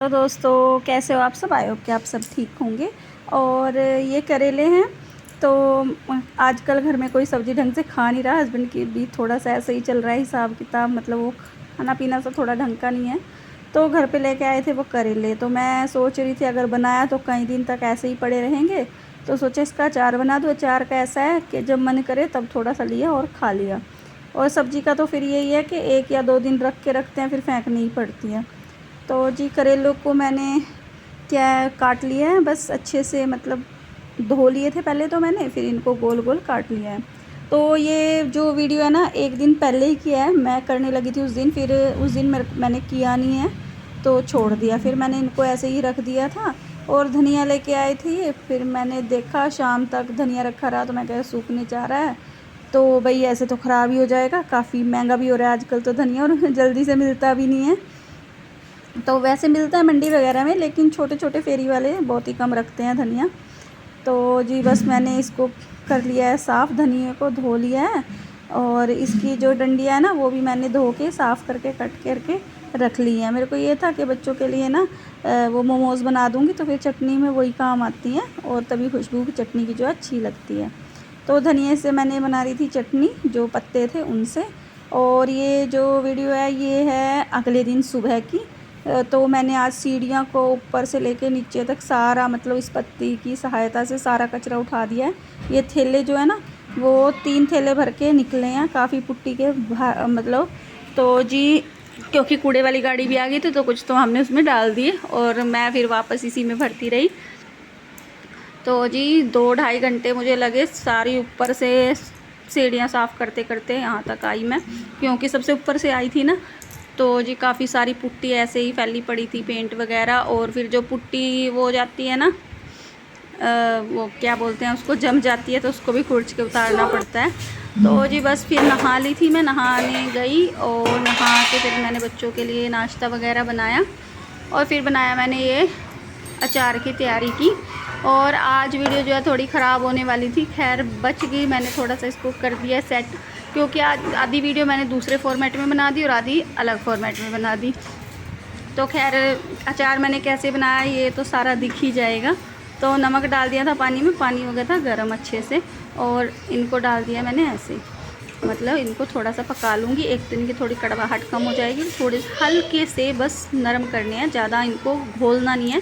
तो दोस्तों कैसे हो आप सब। आए हो कि आप सब ठीक होंगे। और ये करेले हैं तो आजकल घर में कोई सब्ज़ी ढंग से खा नहीं रहा। हस्बैंड की भी थोड़ा सा ऐसे ही चल रहा है हिसाब किताब, मतलब वो खाना पीना सा थोड़ा ढंग का नहीं है। तो घर पे लेके आए थे वो करेले, तो मैं सोच रही थी अगर बनाया तो कई दिन तक ऐसे ही पड़े रहेंगे, तो सोचा इसका अचार बना दूँ। अचार का ऐसा है कि जब मन करे तब थोड़ा सा लिया और खा लिया। और सब्ज़ी का तो फिर यही है कि 1 या 2 दिन रख के रखते हैं, फिर फेंकनी ही पड़ती है। तो जी करेलों को मैंने क्या काट लिया है, बस अच्छे से मतलब धो लिए थे पहले तो मैंने, फिर इनको गोल गोल काट लिया है। तो ये जो वीडियो है ना, एक दिन पहले ही किया है, मैं करने लगी थी उस दिन, फिर उस दिन मैंने किया नहीं है तो छोड़ दिया। फिर मैंने इनको ऐसे ही रख दिया था। और धनिया लेके आई थी, फिर मैंने देखा शाम तक धनिया रखा रहा, तो मैं कहा सूखने जा रहा है तो भाई ऐसे तो ख़राब ही हो जाएगा। काफ़ी महंगा भी हो रहा है आजकल तो धनिया, और जल्दी से मिलता भी नहीं है। तो वैसे मिलता है मंडी वगैरह में, लेकिन छोटे छोटे फेरी वाले बहुत ही कम रखते हैं धनिया। तो जी बस मैंने इसको कर लिया है साफ़, धनिया को धो लिया है। और इसकी जो डंडियाँ है ना, वो भी मैंने धो के साफ़ करके कट करके रख ली है। मेरे को ये था कि बच्चों के लिए ना वो मोमोज़ बना दूँगी तो फिर चटनी में वही काम आती हैं, और तभी खुशबू की चटनी की जो अच्छी लगती है। तो धनिया से मैंने बना रही थी चटनी, जो पत्ते थे उनसे। और ये जो वीडियो है ये है अगले दिन सुबह की। तो मैंने आज सीढ़ियाँ को ऊपर से लेके नीचे तक सारा, मतलब इस पत्ती की सहायता से सारा कचरा उठा दिया है। ये थैले जो है ना, वो 3 थैले भर के निकले हैं, काफ़ी पुट्टी के मतलब। तो जी क्योंकि कूड़े वाली गाड़ी भी आ गई थी तो कुछ तो हमने उसमें डाल दिए, और मैं फिर वापस इसी में भरती रही। तो जी 2-2.5 घंटे मुझे लगे सारी ऊपर से सीढ़ियाँ साफ़ करते करते यहाँ तक आई मैं, क्योंकि सबसे ऊपर से आई थी ना। तो जी काफ़ी सारी पुट्टी ऐसे ही फैली पड़ी थी, पेंट वगैरह। और फिर जो पुट्टी वो हो जाती है ना, वो क्या बोलते हैं उसको, जम जाती है, तो उसको भी खुरच के उतारना पड़ता है। तो जी बस फिर नहा ली थी मैं, नहाने गई, और नहा के फिर मैंने बच्चों के लिए नाश्ता वगैरह बनाया। और फिर बनाया मैंने ये अचार की तैयारी की। और आज वीडियो जो है थोड़ी ख़राब होने वाली थी, खैर बच गई। मैंने थोड़ा सा इसको कर दिया सेट, क्योंकि आज आधी वीडियो मैंने दूसरे फॉर्मेट में बना दी और आधी अलग फॉर्मेट में बना दी। तो खैर अचार मैंने कैसे बनाया ये तो सारा दिख ही जाएगा। तो नमक डाल दिया था पानी में, पानी हो गया था गर्म अच्छे से, और इनको डाल दिया मैंने ऐसे, मतलब इनको थोड़ा सा पका लूँगी। एक तो इनकी थोड़ी कड़वाहट कम हो जाएगी, थोड़े हल्के से बस नरम करने हैं, ज़्यादा इनको घोलना नहीं है,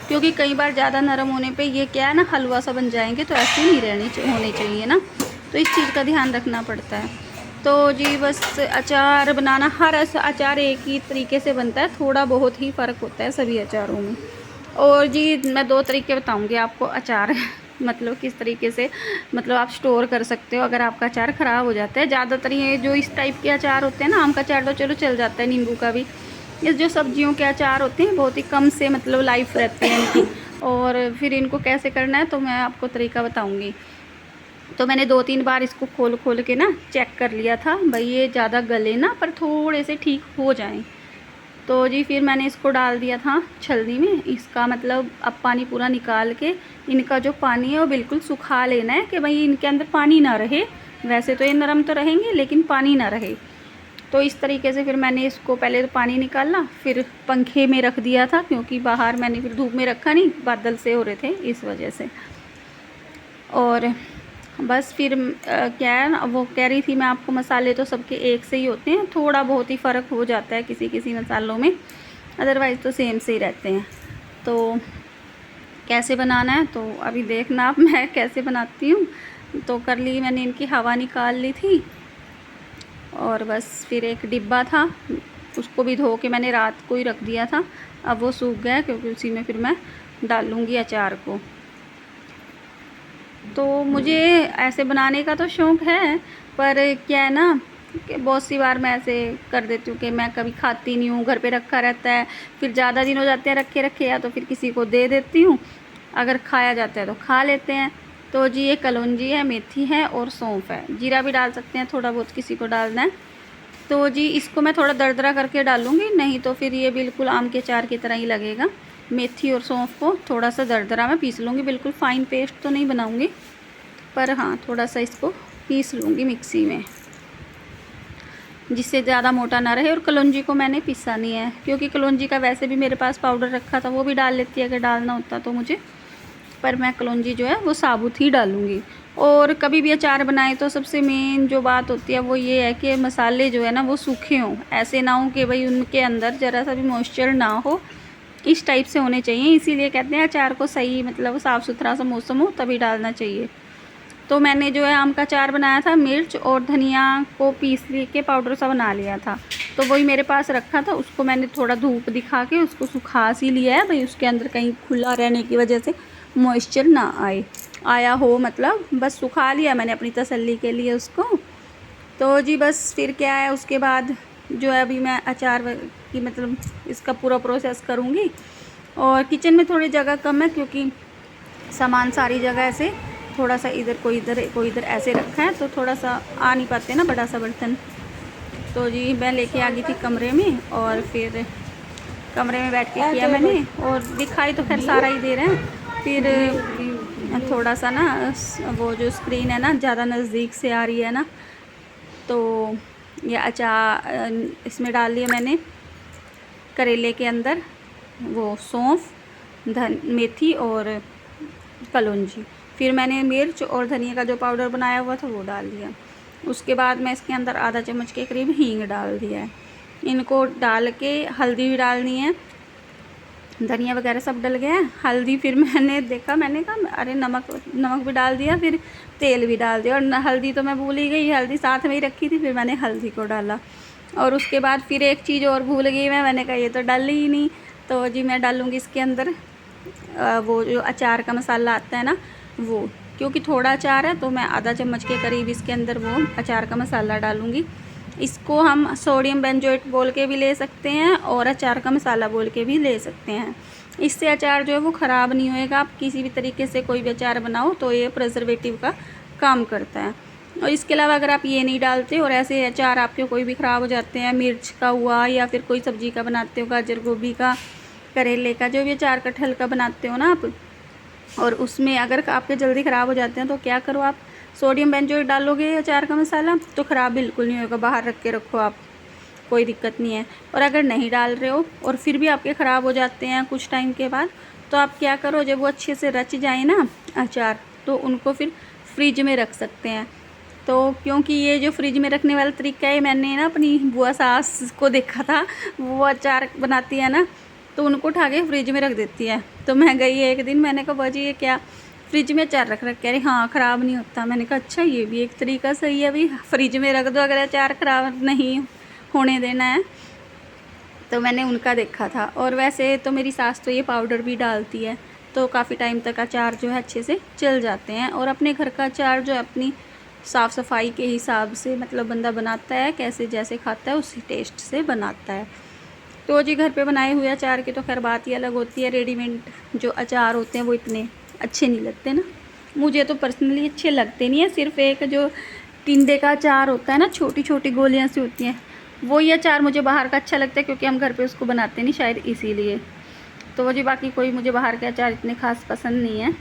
क्योंकि कई बार ज़्यादा नरम होने पे ये क्या है ना, हलवा सा बन जाएंगे, तो ऐसे नहीं होने चाहिए ना। तो इस चीज़ का ध्यान रखना पड़ता है। तो जी बस अचार बनाना, हर अचार एक ही तरीके से बनता है, थोड़ा बहुत ही फ़र्क होता है सभी अचारों में। और जी मैं 2 तरीके बताऊंगी आपको अचार मतलब किस तरीके से, मतलब आप स्टोर कर सकते हो अगर आपका अचार ख़राब हो जाता है। ज़्यादातर ये जो इस टाइप के अचार होते हैं ना, आम का अचार तो चलो चल जाता है, नींबू का भी, ये जो सब्जियों के अचार होते हैं बहुत ही कम से मतलब लाइफ रहती है इनकी। और फिर इनको कैसे करना है तो मैं आपको तरीका बताऊँगी। तो मैंने 2-3 बार इसको खोल खोल के ना चेक कर लिया था भाई, ये ज़्यादा गले ना पर थोड़े से ठीक हो जाएं। तो जी फिर मैंने इसको डाल दिया था छलनी में। इसका मतलब अब पानी पूरा निकाल के इनका जो पानी है वो बिल्कुल सुखा लेना है, कि भाई इनके अंदर पानी ना रहे। वैसे तो ये नरम तो रहेंगे लेकिन पानी ना रहे। तो इस तरीके से फिर मैंने इसको पहले तो पानी निकाला, फिर पंखे में रख दिया था, क्योंकि बाहर मैंने फिर धूप में रखा नहीं, बादल से हो रहे थे इस वजह से। और बस फिर क्या है ना, वो कह रही थी मैं आपको, मसाले तो सबके एक से ही होते हैं, थोड़ा बहुत ही फ़र्क हो जाता है किसी किसी मसालों में, अदरवाइज़ तो सेम से ही रहते हैं। तो कैसे बनाना है तो अभी देखना आप मैं कैसे बनाती हूँ। तो कर ली मैंने, इनकी हवा निकाल ली थी। और बस फिर एक डिब्बा था, उसको भी धो के मैंने रात को ही रख दिया था। अब वो सूख गया, क्योंकि उसी में फिर मैं डालूँगी अचार को। तो मुझे ऐसे बनाने का तो शौक़ है, पर क्या है ना कि बहुत सी बार मैं ऐसे कर देती हूँ कि मैं कभी खाती नहीं हूँ, घर पे रखा रहता है, फिर ज़्यादा दिन हो जाते हैं रखे रखे, या तो फिर किसी को दे देती हूँ, अगर खाया जाता है तो खा लेते हैं। तो जी ये कलौंजी है, मेथी है और सौंफ है, जीरा भी डाल सकते हैं थोड़ा बहुत किसी को डालना है। तो जी इसको मैं थोड़ा दरदरा करके डालूँगी, नहीं तो फिर ये बिल्कुल आम के अचार की तरह ही लगेगा। मेथी और सौंफ को थोड़ा सा दरदरा मैं पीस लूँगी, बिल्कुल फ़ाइन पेस्ट तो नहीं बनाऊँगी, पर हाँ थोड़ा सा इसको पीस लूँगी मिक्सी में। जिससे ज़्यादा मोटा ना रहे। और कलौंजी को मैंने पिसा नहीं है, क्योंकि कलौंजी का वैसे भी मेरे पास पाउडर रखा था, वो भी डाल लेती है अगर डालना होता तो मुझे, पर मैं कलौंजी जो है वो साबुत ही डालूँगी। और कभी भी अचार बनाए तो सबसे मेन जो बात होती है वो ये है कि मसाले जो है ना वो सूखे हों, ऐसे ना हो कि भाई उनके अंदर ज़रा सा भी मॉइस्चर ना हो, इस टाइप से होने चाहिए। इसीलिए कहते हैं अचार को सही मतलब साफ़ सुथरा सा मौसम हो तभी डालना चाहिए। तो मैंने जो है आम का अचार बनाया था, मिर्च और धनिया को पीस के पाउडर सा बना लिया था, तो वही मेरे पास रखा था। उसको मैंने थोड़ा धूप दिखा के उसको सुखा सी लिया है, भाई उसके अंदर कहीं खुला रहने की वजह से मॉइस्चर ना आया हो, मतलब बस सुखा लिया मैंने अपनी तसल्ली के लिए उसको। तो जी बस फिर क्या है, उसके बाद जो है अभी मैं अचार की मतलब इसका पूरा प्रोसेस करूँगी। और किचन में थोड़ी जगह कम है, क्योंकि सामान सारी जगह ऐसे थोड़ा सा इधर कोई इधर ऐसे रखा है, तो थोड़ा सा आ नहीं पाते ना बड़ा सा बर्तन। तो जी मैं लेके आ गई थी कमरे में, और फिर कमरे में बैठ के किया मैंने, और दिखाई तो खैर सारा ही दे रहे हैं। फिर थोड़ा सा ना वो जो स्क्रीन है ना ज़्यादा नज़दीक से आ रही है ना, तो ये अचार इसमें डाल लिया मैंने करेले के अंदर वो सौंफ, मेथी और कलौंजी। फिर मैंने मिर्च और धनिया का जो पाउडर बनाया हुआ था वो डाल दिया। उसके बाद मैं इसके अंदर आधा चम्मच के करीब हींग डाल दिया है। इनको डाल के हल्दी भी डालनी है, धनिया वगैरह सब डल गया है। हल्दी फिर मैंने देखा, मैंने कहा अरे नमक भी डाल दिया, फिर तेल भी डाल दिया, और हल्दी तो मैं भूल ही गई, हल्दी साथ में ही रखी थी, फिर मैंने हल्दी को डाला। और उसके बाद फिर एक चीज़ और भूल गई मैंने कहा ये तो डाली ही नहीं, तो जी मैं डालूँगी इसके अंदर वो जो अचार का मसाला आता है ना वो, क्योंकि थोड़ा अचार है तो मैं आधा चम्मच के करीब इसके अंदर वो अचार का मसाला डालूँगी। इसको हम सोडियम बेंजोएट बोल के भी ले सकते हैं और अचार का मसाला बोल के भी ले सकते हैं। इससे अचार जो है वो ख़राब नहीं होएगा। आप किसी भी तरीके से कोई भी अचार बनाओ तो ये प्रिजर्वेटिव का काम करता है। और इसके अलावा अगर आप ये नहीं डालते और ऐसे अचार आपके कोई भी ख़राब हो जाते हैं, मिर्च का हुआ या फिर कोई सब्ज़ी का बनाते हो, गाजर गोभी का, करेले का, जो भी अचार कटहल का बनाते हो ना आप, और उसमें अगर आपके जल्दी ख़राब हो जाते हैं तो क्या करो, आप सोडियम बेंजोएट डालोगे अचार का मसाला तो ख़राब बिल्कुल नहीं होगा। बाहर रख के रखो आप, कोई दिक्कत नहीं है। और अगर नहीं डाल रहे हो और फिर भी आपके ख़राब हो जाते हैं कुछ टाइम के बाद, तो आप क्या करो, जब वो अच्छे से रच जाए ना अचार, तो उनको फिर फ्रिज में रख सकते हैं। तो क्योंकि ये जो फ्रिज में रखने वाला तरीका है, मैंने ना अपनी बुआ सास को देखा था, वो अचार बनाती है ना तो उनको उठा के फ्रिज में रख देती है। तो मैं गई एक दिन, मैंने कहा बाजी ये क्या फ्रिज में अचार रख कह रही हाँ ख़राब नहीं होता। मैंने कहा अच्छा ये भी एक तरीका सही है, भाई फ्रिज में रख दो अगर अचार ख़राब नहीं होने देना है। तो मैंने उनका देखा था। और वैसे तो मेरी सास तो ये पाउडर भी डालती है, तो काफ़ी टाइम तक अचार जो है अच्छे से चल जाते हैं। और अपने घर का अचार जो है अपनी साफ़ सफाई के हिसाब से मतलब बंदा बनाता है, कैसे जैसे खाता है उसी टेस्ट से बनाता है। तो जी घर पे बनाए हुए अचार की तो खैर बात ही अलग होती है। रेडीमेड जो अचार होते हैं वो इतने अच्छे नहीं लगते ना, मुझे तो पर्सनली अच्छे लगते नहीं है। सिर्फ एक जो टिंडे का अचार होता है ना, छोटी छोटी गोलियां सी होती हैं, वो ये अचार मुझे बाहर का अच्छा लगता है, क्योंकि हम घर पे उसको बनाते नहीं शायद इसीलिए। तो जी बाकी कोई मुझे बाहर के अचार इतने ख़ास पसंद नहीं है,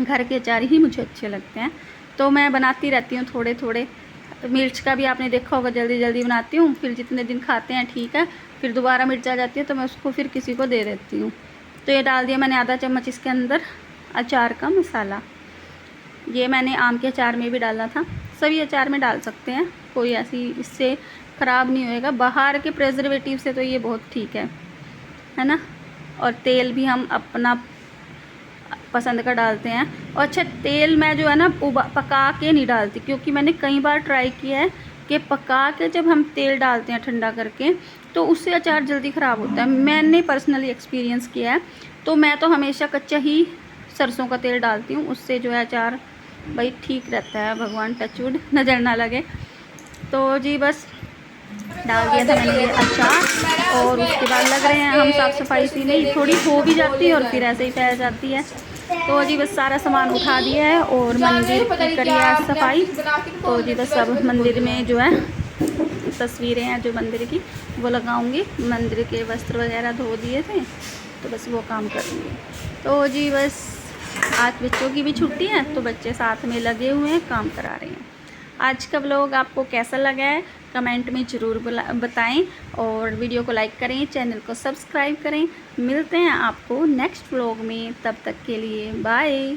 घर के अचार ही मुझे अच्छे लगते हैं। तो मैं बनाती रहती हूँ थोड़े थोड़े। मिर्च का भी आपने देखा होगा, जल्दी जल्दी बनाती हूँ, फिर जितने दिन खाते हैं ठीक है, फिर दोबारा मिर्च आ जाती है तो मैं उसको फिर किसी को दे देती हूँ। तो ये डाल दिया मैंने आधा चम्मच इसके अंदर अचार का मसाला। ये मैंने आम के अचार में भी डाला था, सभी अचार में डाल सकते हैं, कोई ऐसी इससे ख़राब नहीं होएगा। बाहर के प्रेजर्वेटिव से तो ये बहुत ठीक है ना। और तेल भी हम अपना पसंद का डालते हैं। और अच्छा तेल मैं जो है ना पका के नहीं डालती, क्योंकि मैंने कई बार ट्राई किया है कि पका के जब हम तेल डालते हैं ठंडा करके तो उससे अचार जल्दी ख़राब होता है। मैंने पर्सनली एक्सपीरियंस किया है, तो मैं तो हमेशा कच्चा ही सरसों का तेल डालती हूँ, उससे जो है अचार भाई ठीक रहता है। भगवान टचवुड नज़र ना लगे। तो जी बस डाल दिया था मैंने ये अचार, और उसके बाद लग रहे हैं हम साफ़ सफाई सी नहीं थोड़ी हो भी जाती है और फिर ऐसे ही फैल जाती है। तो जी बस सारा सामान उठा दिया है और मंदिर की करिए सफाई। तो जी बस सब मंदिर में जो है तस्वीरें हैं जो मंदिर की वो लगाऊंगी। मंदिर के वस्त्र वगैरह धो दिए थे तो बस वो काम करूँगी। तो जी बस आज बच्चों की भी छुट्टी है तो बच्चे साथ में लगे हुए हैं, काम करा रहे हैं। आज का व्लॉग आपको कैसा लगा है कमेंट में ज़रूर बताएं और वीडियो को लाइक करें, चैनल को सब्सक्राइब करें। मिलते हैं आपको नेक्स्ट व्लॉग में, तब तक के लिए बाय।